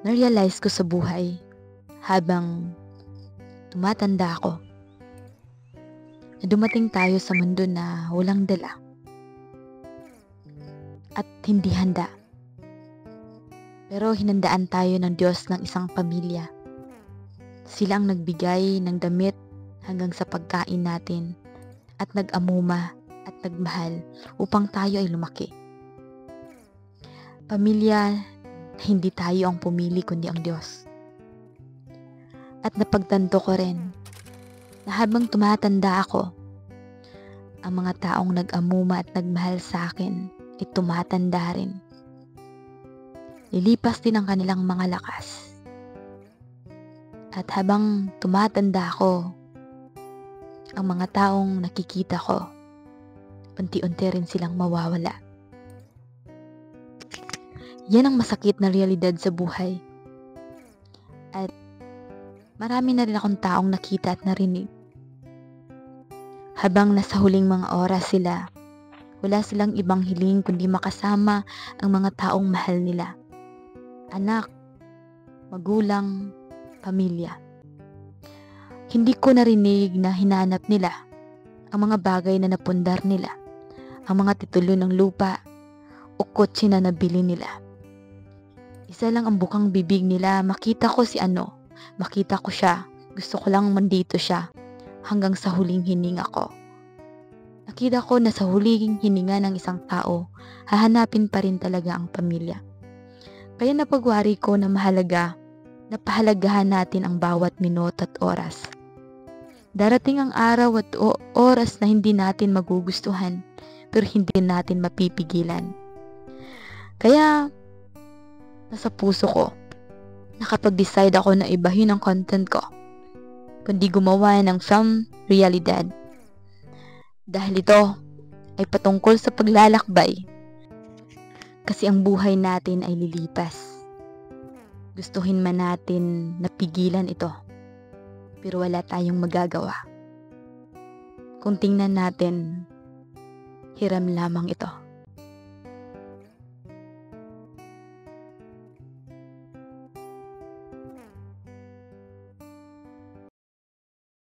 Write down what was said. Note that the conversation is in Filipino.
Na-realize ko sa buhay habang tumatanda ako na dumating tayo sa mundo na walang dala at hindi handa. Pero hinandaan tayo ng Diyos ng isang pamilya. Sila ang nagbigay ng damit hanggang sa pagkain natin at nag-amuma at nagmahal upang tayo ay lumaki. Pamilya na hindi tayo ang pumili kundi ang Diyos. At napagtanto ko rin na habang tumatanda ako, ang mga taong nag-amuma at nagmahal sa akin ay tumatanda rin. Lilipas din ang kanilang mga lakas. At habang tumatanda ako, ang mga taong nakikita ko, unti-unti rin silang mawawala. Yan ang masakit na realidad sa buhay. At marami na rin akong taong nakita at narinig. Habang nasa huling mga oras sila, wala silang ibang hiling kundi makasama ang mga taong mahal nila. Anak, magulang, pamilya. Hindi ko narinig na hinanap nila ang mga bagay na napundar nila, ang mga titulo ng lupa o kotse na nabili nila. Isa lang ang bukang bibig nila, makita ko si ano, makita ko siya, gusto ko lang mandito siya, hanggang sa huling hininga ko. Nakita ko na sa huling hininga ng isang tao, hahanapin pa rin talaga ang pamilya. Kaya napagwari ko na mahalaga na pahalagahan natin ang bawat minuto at oras. Darating ang araw at oras na hindi natin magugustuhan, pero hindi natin mapipigilan. Kaya nasa puso ko, nakapag-decide ako na ibahin ang content ko, kundi gumawa ng some realidad. Dahil ito ay patungkol sa paglalakbay, kasi ang buhay natin ay lilipas. Gustuhin man natin napigilan ito, pero wala tayong magagawa. Kung tingnan natin, hiram lamang ito.